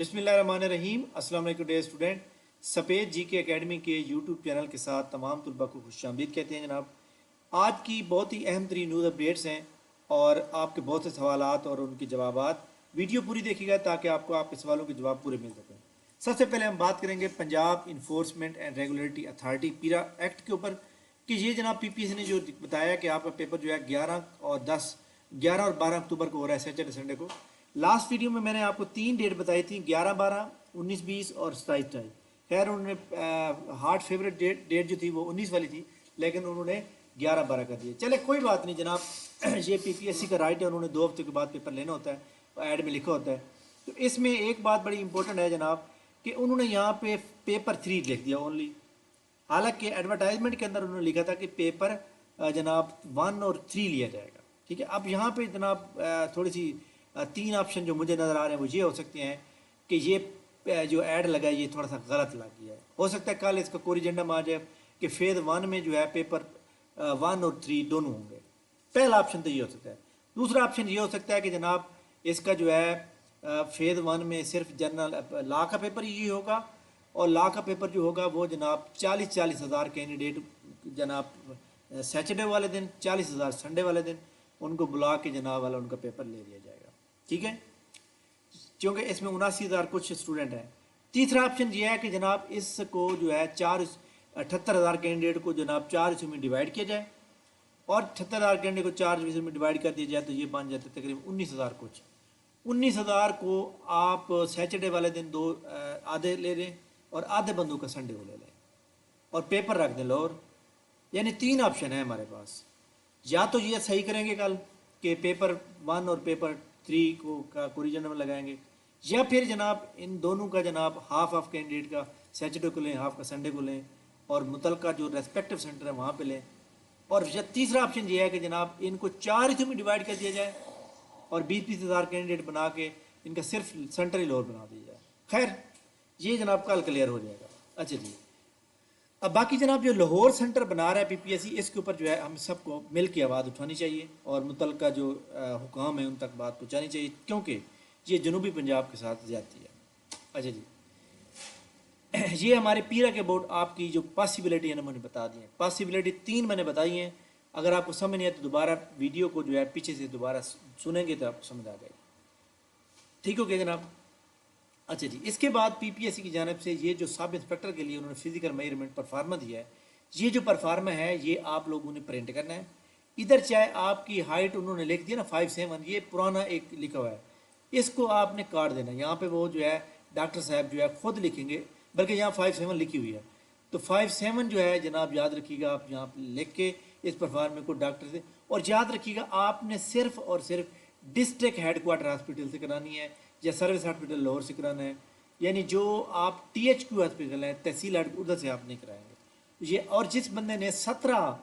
बिस्मिल्लाहिर्रहमानिर्रहीम। अस्सलाम वालेकुम डियर स्टूडेंट। सफ़ेद जी के एकेडमी के यूट्यूब चैनल के साथ तमाम तलबा को खुशामदीद कहते हैं जनाब। आज की बहुत ही अहम तरीन न्यूज़ अपडेट्स हैं और आपके बहुत से सवालात और उनके जवाबात। वीडियो पूरी देखिएगा ताकि आपको आपके सवालों के जवाब पूरे मिल सकें। सबसे पहले हम बात करेंगे Punjab enforcement and regulatory authority पीरा एक्ट के ऊपर कि ये जनाब पीपीएससी ने जो बताया कि आपका पेपर जो है 11 और 12 अक्टूबर को हो रहा है, सैटरडे संडे को। लास्ट वीडियो में मैंने आपको 3 डेट बताई थी, 11-12, 19-20 और 27-28। खैर उन्होंने हार्ट फेवरेट डेट जो थी वो 19 वाली थी, लेकिन उन्होंने 11-12 कर दिया। चले कोई बात नहीं जनाब, ये पीपीएससी का राइट है, उन्होंने 2 हफ्ते के बाद पेपर लेना होता है, ऐड में लिखा होता है। तो इसमें एक बात बड़ी इंपॉर्टेंट है जनाब कि उन्होंने यहाँ पे पेपर 3 लिख दिया ओनली। हालांकि एडवर्टाइजमेंट के अंदर उन्होंने लिखा था कि पेपर जनाब 1 और 3 लिया जाएगा। ठीक है, अब यहाँ पे जनाब थोड़ी सी 3 ऑप्शन जो मुझे नज़र आ रहे हैं वो ये हो सकते हैं कि ये जो ऐड लगा है ये थोड़ा सा गलत लग गया है। हो सकता है कल इसका कोरिजेंडम आ जाए कि फेज़ 1 में जो है पेपर 1 और 3 दोनों होंगे। पहला ऑप्शन तो ये हो सकता है। दूसरा ऑप्शन ये हो सकता है कि जनाब इसका जो है फेज़ 1 में सिर्फ जनरल लॉ का पेपर ही होगा और लॉ का पेपर जो होगा वो जनाब 40 हज़ार कैंडिडेट जनाब सैटरडे वाले दिन, 40 हज़ार संडे वाले दिन उनको बुला के जनाब वाला उनका पेपर ले लिया जाएगा। ठीक है, क्योंकि इसमें 79 हज़ार कुछ स्टूडेंट हैं। तीसरा ऑप्शन ये है कि जनाब इसको जो है 78 हज़ार कैंडिडेट को जनाब 4 हिस्सों में डिवाइड किया जाए और 78 हज़ार कैंडिडेट को 4 हिस्सों में डिवाइड कर दिया जाए तो ये बन जाते तकरीबन 19 हज़ार कुछ। 19 हज़ार को आप सैटरडे वाले दिन दो आधे ले लें और आधे बंदों का संडे को ले लें और पेपर रख दें लोअर। यानी 3 ऑप्शन है हमारे पास। या तो ये सही करेंगे कल कि पेपर 1 और पेपर 3 को का कोरिजेंडम में लगाएंगे, या फिर जनाब इन दोनों का जनाब हाफ ऑफ कैंडिडेट का सैटरडे को लें, हाफ का संडे को लें और मुतलका जो रेस्पेक्टिव सेंटर है वहाँ पे लें। और तीसरा ऑप्शन ये है कि जनाब इनको 4 हिस्सों में डिवाइड कर दिया जाए और 20-20 हज़ार कैंडिडेट बना के इनका सिर्फ सेंटर ही लोअर बना दिया जाए। खैर ये जनाब कल क्लियर हो जाएगा। अच्छा जी, अब बाकी जनाब जो लाहौर सेंटर बना रहा है पीपीएससी, इसके ऊपर जो है हम सबको मिल के आवाज़ उठानी चाहिए और मुतलका जो हुकाम है उन तक बात पहुँचानी चाहिए, क्योंकि ये जनूबी पंजाब के साथ ज़्यादती है। अच्छा जी, ये हमारे पीरा के बोर्ड आपकी जो पॉसिबिलिटी है ना मैंने बता दी है। पॉसिबिलिटी 3 मैंने बताई हैं। अगर आपको समझ नहीं आए तो दोबारा वीडियो को जो है पीछे से दोबारा सुनेंगे तो आपको समझ आ जाएगी। ठीक हो गया जनाब। अच्छा जी, इसके बाद पीपीएससी की जानिब से ये जो सब इंस्पेक्टर के लिए उन्होंने फिजिकल मेजरमेंट परफार्मा दिया है, ये जो परफार्मा है ये आप लोगों ने प्रिंट करना है। इधर चाहे आपकी हाइट उन्होंने लिख दिया ना 5'7", ये पुराना एक लिखा हुआ है, इसको आपने काट देना। यहाँ पे वो जो है डॉक्टर साहब जो है खुद लिखेंगे, बल्कि यहाँ 5'7" लिखी हुई है तो 5'7" जो है जनाब याद रखिएगा आप यहाँ लिख के इस परफार्मे को डॉक्टर से। और याद रखिएगा आपने सिर्फ और सिर्फ डिस्ट्रिक्ट हेडक्वार्टर हॉस्पिटल से करानी है या सर्विस हॉस्पिटल लाहौर से कराना है। यानी जो आप THQ हॉस्पिटल है तहसील उधर से आप नहीं कराएंगे ये। और जिस बंदे ने 17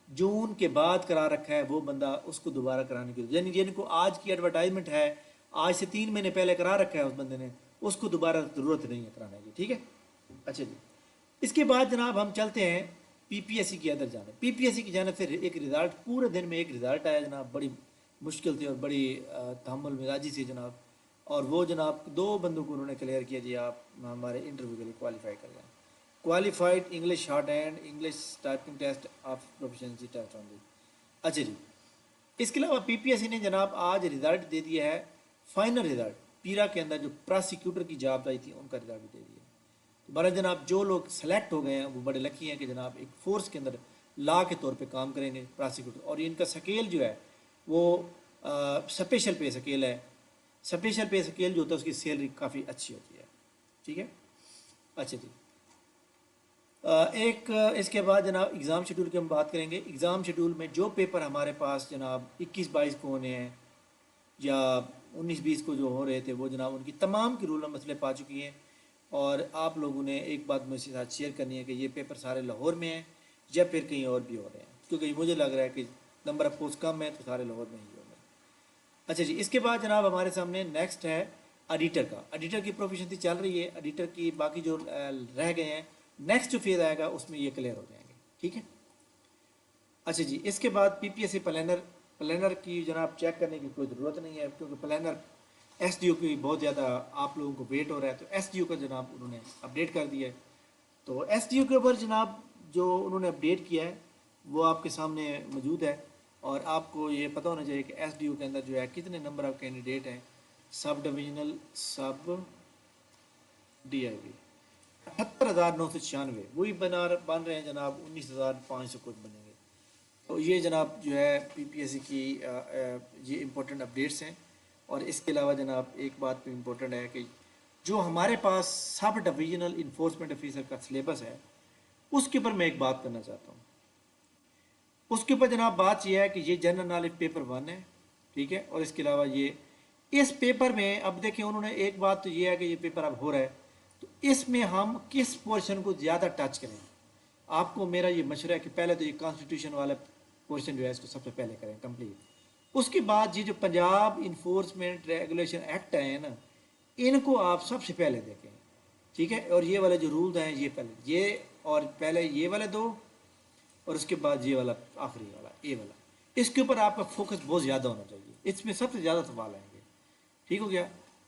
जून के बाद करा रखा है वो बंदा उसको दोबारा कराने की, यानी जिनको आज की एडवर्टाइजमेंट है आज से 3 महीने पहले करा रखा है उस बंदे ने, उसको दोबारा ज़रूरत नहीं है कराने की। ठीक है, अच्छा जी। इसके बाद जनाब हम चलते हैं पीपीएससी की अंदर जाने। पीपीएससी की जाने से एक रिज़ल्ट, पूरे दिन में एक रिज़ल्ट आया जनाब, बड़ी मुश्किल थी और बड़ी तहम्मुल मिजाजी से जनाब। और वो जनाब 2 बंदों को उन्होंने क्लियर किया जी आप हमारे इंटरव्यू के लिए क्वालिफाई कर जाएँ। Qualified English short hand, English typing test of proficiency test on दी। अच्छा जी, इसके अलावा पीपीएससी ने जनाब आज रिज़ल्ट दे दिया है, फाइनल रिज़ल्ट पीरा के अंदर जो प्रोसिक्यूटर की जॉब आई थी उनका रिज़ल्ट भी दे दिया। तो बड़ा जनाब जो लोग सेलेक्ट हो गए हैं वो बड़े लकी हैं कि जनाब एक फोर्स के अंदर लॉ के तौर पे काम करेंगे प्रोसिक्यूटर। और इनका स्केल जो है वो स्पेशल पे स्केल है। स्पेशल पे स्केल जो होता है उसकी सैलरी काफ़ी अच्छी होती है। ठीक है, अच्छा जी। एक इसके बाद जनाब एग्ज़ाम शेड्यूल की हम बात करेंगे। एग्ज़ाम शेड्यूल में जो पेपर हमारे पास जनाब 21-22 को होने हैं या 19-20 को जो हो रहे थे वो जनाब उनकी तमाम की रूल मसले पा चुकी हैं। और आप लोगों ने एक बात मुझसे साथ शेयर करनी है कि ये पेपर सारे लाहौर में हैं या फिर कहीं और भी हो रहे हैं, क्योंकि मुझे लग रहा है कि नंबर ऑफ पोस्ट कम है तो सारे लाहौर में ही हो रहे हैं। अच्छा जी, इसके बाद जनाब हमारे सामने नेक्स्ट है एडिटर का। एडिटर की प्रोफिशिएंसी चल रही है, एडिटर की बाकी जो रह गए हैं नेक्स्ट जो फेज़ आएगा उसमें ये क्लियर हो जाएंगे। ठीक है, अच्छा जी। इसके बाद पीपीएससी प्लानर की जनाब चेक करने की कोई ज़रूरत नहीं है, क्योंकि प्लानर ایس ڈی او کی بہت زیادہ آپ لوگوں کو ویٹ ہو رہا ہے، تو ایس ڈی او کا جناب انہوں نے اپڈیٹ کر دیا ہے۔ تو ایس ڈی او کے اوپر جناب جو انہوں نے اپڈیٹ کیا ہے وہ آپ کے سامنے موجود ہے، اور آپ کو یہ پتہ ہونا چاہیے کہ ایس ڈی او کے اندر جو ہے کتنے نمبر آف کینڈیڈیٹ ہیں sub divisional sub D I B 78,996، وہی بن رہے ہیں جناب 19,500 کچھ بنیں گے۔ تو یہ جناب جو ہے پی پی ایس سی کی یہ امپورٹنٹ اپڈیٹس ہیں۔ اور اس کے علاوہ جناب ایک بات بھی امپورٹنٹ ہے کہ جو ہمارے پاس سب ڈویژنل انفورسمنٹ آفیسر کا سلیبس ہے اس کے اوپر میں ایک بات کرنا چاہتا ہوں۔ اس کے اوپر جناب بات یہ ہے کہ یہ جنرل نالج پیپر 1 ہے، ٹھیک ہے، اور اس کے علاوہ یہ اس پیپر میں اب دیکھیں انہوں نے ایک بات تو یہ ہے کہ یہ پیپر اب ہو رہا ہے، تو اس میں ہم کس پورشن کو زیادہ ٹچ کریں۔ آپ کو میرا یہ مشورہ ہے کہ پہلے تو یہ کانسٹیٹیوشن والا پورشن جو ہے اس کو سب سے پہلے کریں کمپلیٹ۔ اس کے بعد یہ جو پنجاب انفورسمنٹ ریگولیشن ایکٹ ہیں نا، ان کو آپ سب سے پہلے دیکھیں، ٹھیک ہے، اور یہ والے جو رولز ہیں یہ پہلے یہ والے دو، اور اس کے بعد یہ والا آخری والا اے والا، اس کے اوپر آپ کا فوکس بہت زیادہ ہونا چاہیے، اس میں سب سے زیادہ سوال آئیں گے، ٹھیک ہو گیا۔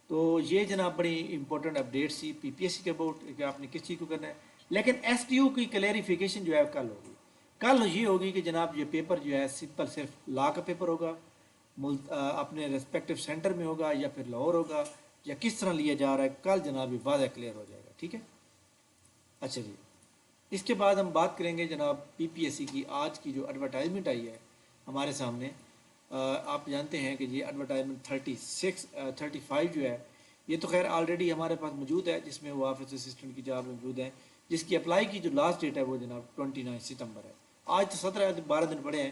تو یہ جناب بڑی امپورٹنٹ اپڈیٹ سی پی پی ایس سی کے اباؤٹ کہ آپ نے کس چیز کو کرنا ہے۔ لیکن ایس ٹی او کی کلیریفیکیشن جو ہے کل ہوگی، کل یہ ہوگی کہ جناب یہ پیپر جو ہے سمپل صرف لا کا پیپر ہوگا، اپنے ریسپیکٹو سینٹر میں ہوگا یا پھر لاہور ہوگا یا کس طرح لیا جا رہا ہے، کل جناب یہ واضح کلیئر ہو جائے گا، ٹھیک ہے۔ اچھا جی، اس کے بعد ہم بات کریں گے جناب پی پی ایس سی کی آج کی جو ایڈورٹائزمنٹ آئی ہے ہمارے سامنے۔ آپ جانتے ہیں کہ یہ ایڈورٹائزمنٹ 35 جو ہے یہ تو خیر آلریڈی ہمارے پاس موجود ہے، جس میں وہ آفس اسسٹنٹ کی جاب موجود ہیں، جس کی اپلائی کی جو لاسٹ ڈیٹ ہے وہ جناب 29 ستمبر ہے۔ آج تو 12 دن پڑے ہیں،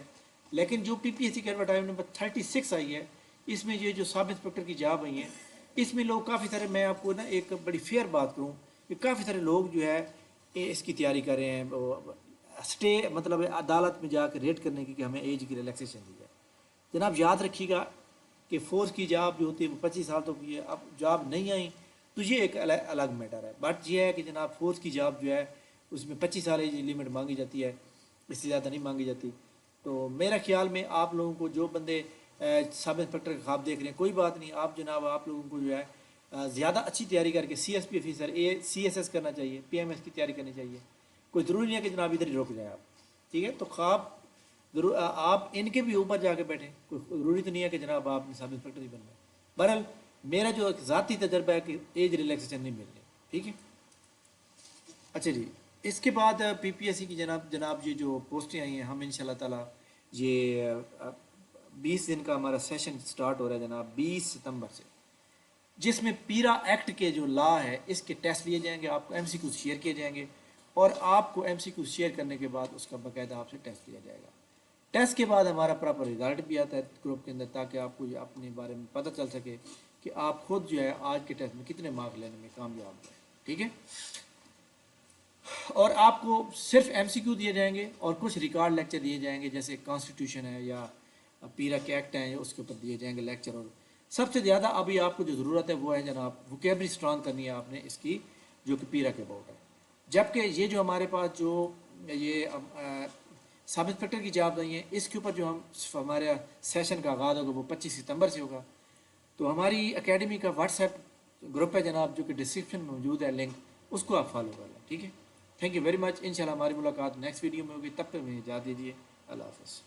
لیکن جو پی پی ایس سی کی ایڈورٹائزمنٹ نمبر 36 آئی ہے، اس میں یہ جو سب انسپکٹر کی جاب آئی ہیں، اس میں لوگ کافی سارے، میں آپ کو نا ایک بڑی فیئر بات کروں کہ کافی سارے لوگ جو ہے اس کی تیاری کر رہے ہیں اسٹے، مطلب عدالت میں جا کے ریٹ کرنے کی کہ ہمیں ایج کی ریلیکسیشن دی جائے۔ جناب یاد رکھیے گا کہ فورس کی جاب جو ہوتی ہے وہ 25 سال تک کی ہے، اب جاب نہیں آئی تو یہ ایک الگ میٹر ہے، بٹ یہ ہے کہ جناب فورس کی جاب جو ہے اس میں 25 سال ایج لیمٹ مانگی جاتی ہے، اس سے زیادہ نہیں مانگی جاتی۔ تو میرا خیال میں آپ لوگوں کو جو بندے سب انسپکٹر کا خواب دیکھ رہے ہیں، کوئی بات نہیں، آپ جناب آپ لوگوں کو جو ہے زیادہ اچھی تیاری کر کے C S P officer C S S کرنا چاہیے، پی ایم ایس کی تیاری کرنی چاہیے۔ کوئی ضروری نہیں ہے کہ جناب ادھر ہی رک جائیں آپ، ٹھیک ہے۔ تو خواب ضرور آپ ان کے بھی اوپر جا کے بیٹھیں، کوئی ضروری تو نہیں ہے کہ جناب آپ نے سب انسپکٹر ہی بننا ہے۔ بہرحال میرا جو ایک ذاتی تجربہ ہے کہ ایج ریلیکسیشن نہیں مل رہی، ٹھیک ہے۔ اچھا جی، اس کے بعد پی پی ایس سی کی جناب یہ جو پوسٹیں آئی ہیں، ہم ان شاء اللہ تعالیٰ یہ 20 دن کا ہمارا سیشن سٹارٹ ہو رہا ہے جناب 20 ستمبر سے، جس میں پیرا ایکٹ کے جو لا ہے اس کے ٹیسٹ لیے جائیں گے، آپ کو ایم سی کیو شیئر کیے جائیں گے، اور آپ کو ایم سی کیو شیئر کرنے کے بعد اس کا باقاعدہ آپ سے ٹیسٹ لیا جائے گا۔ ٹیسٹ کے بعد ہمارا پراپر رزلٹ بھی آتا ہے گروپ کے اندر، تاکہ آپ کو یہ اپنے بارے میں پتہ چل سکے کہ آپ خود جو ہے آج کے ٹیسٹ میں کتنے مارک لینے میں کامیاب ہوئے، ٹھیک ہے۔ اور آپ کو صرف ایم سی کیو دیے جائیں گے اور کچھ ریکارڈ لیکچر دیے جائیں گے، جیسے کانسٹیٹیوشن ہے یا پیرا کے ایکٹ ہیں، اس کے اوپر دیے جائیں گے لیکچر۔ اور سب سے زیادہ ابھی آپ کو جو ضرورت ہے وہ ہے جناب وکیبری اسٹرانگ کرنی ہے آپ نے اس کی، جو کہ پیرا کے اباؤٹ ہے۔ جبکہ یہ جو ہمارے پاس جو یہ سب انسپکٹر کی جاب نہیں ہے، اس کے اوپر جو ہمارا سیشن کا آغاز ہوگا وہ 25 ستمبر سے ہوگا۔ تو ہماری اکیڈمی کا واٹس ایپ گروپ ہے جناب، جو کہ ڈسکرپشن میں موجود ہے لنک، اس کو آپ فالو کر لیں، ٹھیک ہے۔ تھینک یو ویری مچ، انشاءاللہ ہماری ملاقات نیکسٹ ویڈیو میں ہوگی، تب تک میں اجازت دیجیے، اللہ حافظ۔